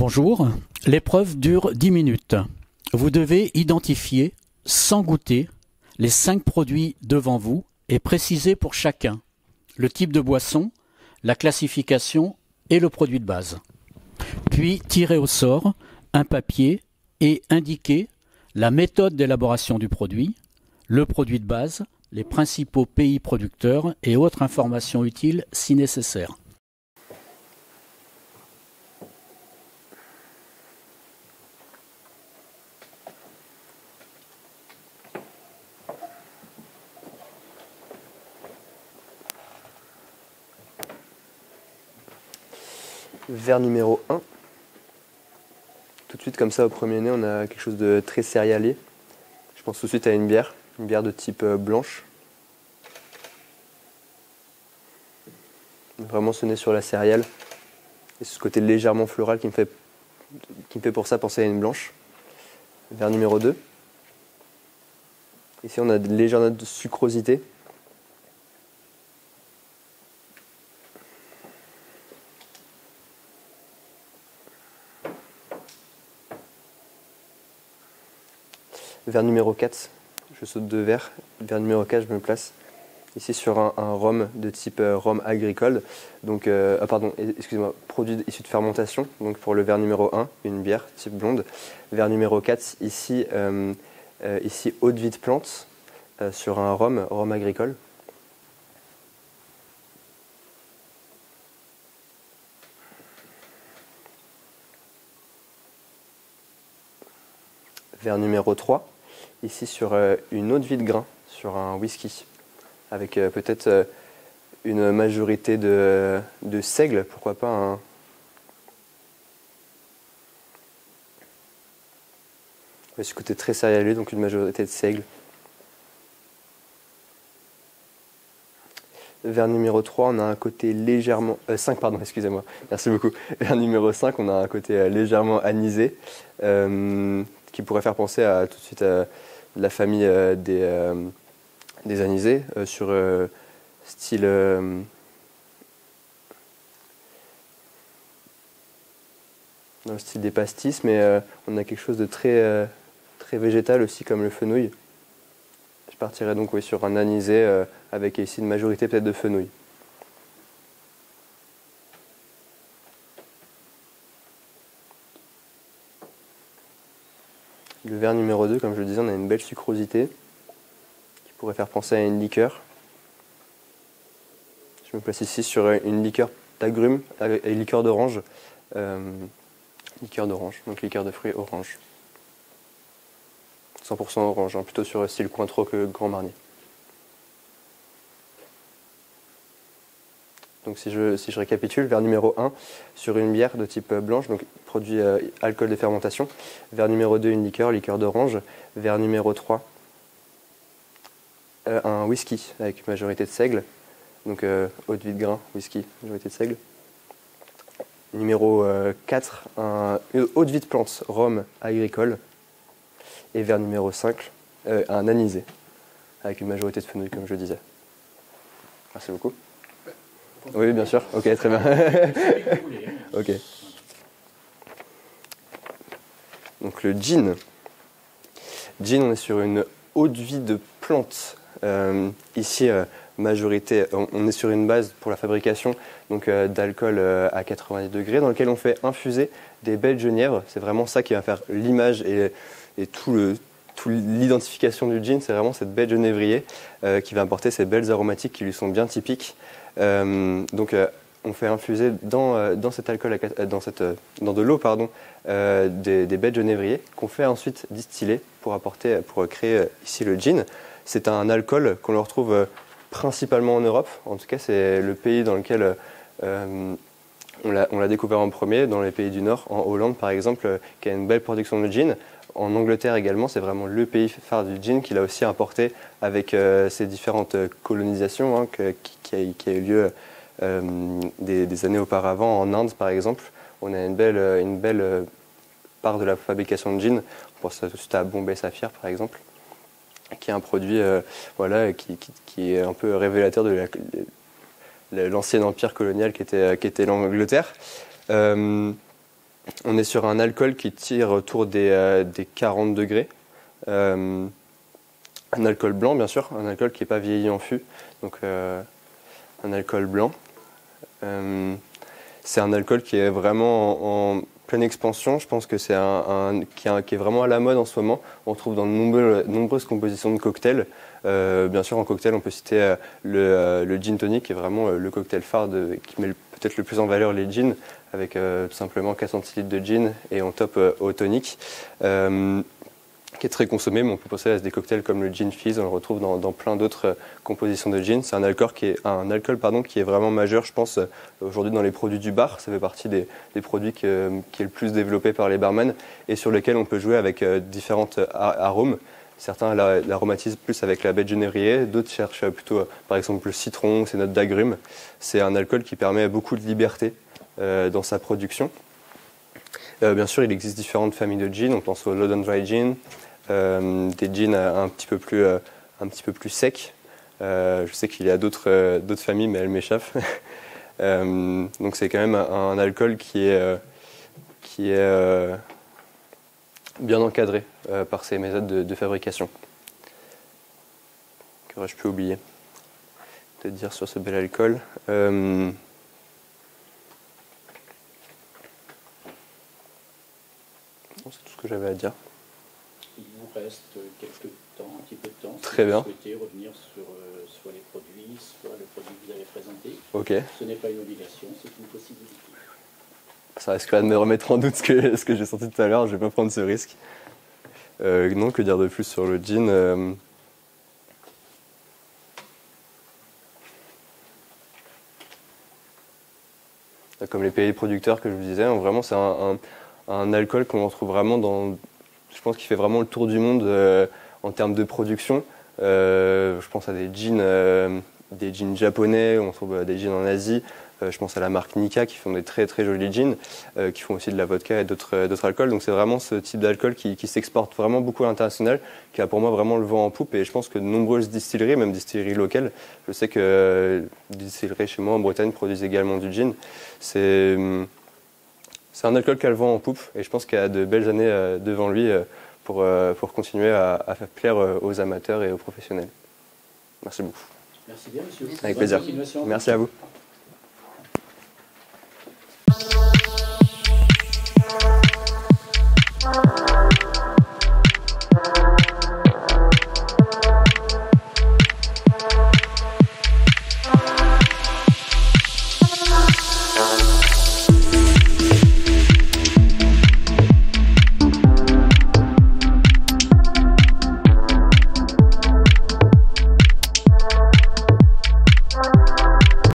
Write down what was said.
Bonjour, l'épreuve dure 10 minutes. Vous devez identifier, sans goûter, les 5 produits devant vous et préciser pour chacun le type de boisson, la classification et le produit de base. Puis tirer au sort un papier et indiquer la méthode d'élaboration du produit, le produit de base, les principaux pays producteurs et autres informations utiles si nécessaire. Verre numéro 1. Tout de suite, comme ça, au premier nez, on a quelque chose de très céréalier. Je pense tout de suite à une bière de type blanche. Vraiment ce nez sur la céréale. Et ce côté légèrement floral qui me fait pour ça penser à une blanche. Verre numéro 2. Ici, on a de légères notes de sucrosité. Verre numéro 4, je saute 2 verres. Verre numéro 4, je me place ici sur un rhum de type rhum agricole. Donc, excusez-moi, produit issu de fermentation. Donc pour le verre numéro 1, une bière type blonde. Verre numéro 4, ici eau de vie de plante sur un rhum agricole. Verre numéro 3, ici sur une eau de vie de grain, sur un whisky, avec peut-être une majorité de seigle, pourquoi pas ce côté très céréalier, donc une majorité de seigle. Verre numéro 3, on a un côté légèrement... 5, pardon, excusez-moi, merci beaucoup. Verre numéro 5, on a un côté légèrement anisé, qui pourrait faire penser tout de suite à la famille des anisés, sur style dans le style des pastis, mais on a quelque chose de très végétal aussi, comme le fenouil. Je partirais donc sur un anisé avec ici une majorité peut-être de fenouil. Le verre numéro 2, comme je le disais, on a une belle sucrosité qui pourrait faire penser à une liqueur. Je me place ici sur une liqueur d'agrumes et liqueur d'orange. Liqueur d'orange, donc liqueur de fruits orange. 100% orange, plutôt sur style Cointreau que Grand Marnier. Donc si je récapitule, verre numéro 1 sur une bière de type blanche, donc produit alcool de fermentation. Verre numéro 2, une liqueur d'orange. Verre numéro 3, un whisky avec majorité de seigle. Donc eau de vie de grain, whisky, majorité de seigle. Numéro 4, eau de vie de plante, rhum agricole. Et verre numéro 5, un anisé avec une majorité de fenouil, comme je disais. Merci beaucoup. Oui, bien sûr. Ok, très bien. Ok. Donc le gin. Gin, on est sur une eau de vie de plante. Ici, majorité, on est sur une base pour la fabrication donc d'alcool à 90 degrés dans lequel on fait infuser des baies de genièvre. C'est vraiment ça qui va faire l'image et tout l'identification du gin. C'est vraiment cette baie de genévrier qui va apporter ces belles aromatiques qui lui sont bien typiques. Donc on fait infuser dans cet alcool, dans de l'eau des baies de genévrier qu'on fait ensuite distiller pour créer ici le gin. C'est un alcool qu'on le retrouve principalement en Europe. En tout cas, c'est le pays dans lequel on l'a découvert en premier, dans les pays du Nord, en Hollande par exemple, qui a une belle production de gin. En Angleterre également, c'est vraiment le pays phare du gin qu'il a aussi importé avec ses différentes colonisations qui a eu lieu des années auparavant. En Inde par exemple, on a une belle part de la fabrication de gin. On pense tout de suite à Bombay Sapphire par exemple, qui est un produit qui est un peu révélateur de l'ancien empire colonial qui était l'Angleterre. On est sur un alcool qui tire autour des 40 degrés. Un alcool blanc, bien sûr, un alcool qui n'est pas vieilli en fût. Donc un alcool blanc. C'est un alcool qui est vraiment en pleine expansion. Je pense que c'est qui est vraiment à la mode en ce moment. On retrouve dans de nombreuses compositions de cocktails. Bien sûr, en cocktail, on peut citer le gin tonic, qui est vraiment le cocktail phare qui met peut-être le plus en valeur les gins, avec tout simplement 4 centilitres de gin et on top au tonic. Qui est très consommé, mais on peut penser à des cocktails comme le gin fizz, on le retrouve dans plein d'autres compositions de gin. C'est un alcool qui est vraiment majeur, je pense, aujourd'hui dans les produits du bar. Ça fait partie des produits qui est le plus développé par les barman et sur lesquels on peut jouer avec différents arômes. Certains l'aromatisent plus avec la baie de genévrier, d'autres cherchent plutôt, par exemple, le citron, ces notes d'agrumes. C'est un alcool qui permet beaucoup de liberté dans sa production. Bien sûr, il existe différentes familles de gin. On pense au Low and Dry Gin, des gins un petit peu plus secs. Je sais qu'il y a d'autres familles, mais elles m'échappent. Donc c'est quand même un alcool qui est bien encadré par ces méthodes de fabrication. Qu'aurais-je pu oublier de dire sur ce bel alcool? C'est tout ce que j'avais à dire. Il vous reste quelques temps, un petit peu de temps. Très bien. Si vous souhaitez revenir sur soit les produits, soit le produit que vous avez présenté. Ok. Ce n'est pas une obligation, c'est une possibilité. Ça risquerait de me remettre en doute ce que j'ai senti tout à l'heure, je ne vais pas prendre ce risque. Non, que dire de plus sur le gin Comme les pays producteurs que je vous disais, vraiment c'est un alcool qu'on retrouve vraiment je pense qu'il fait vraiment le tour du monde en termes de production. Je pense à des jeans japonais, on trouve des jeans en Asie. Je pense à la marque Nikka qui font des très très jolis jeans, qui font aussi de la vodka et d'autres alcools. Donc c'est vraiment ce type d'alcool qui s'exporte vraiment beaucoup à l'international, qui a pour moi vraiment le vent en poupe. Et je pense que de nombreuses distilleries, même distilleries locales, je sais que des distilleries chez moi en Bretagne produisent également du gin. C'est un alcool qui a le vent en poupe et je pense qu'il a de belles années devant lui pour continuer à faire plaire aux amateurs et aux professionnels. Merci beaucoup. Merci bien, monsieur. Avec plaisir. Merci à vous.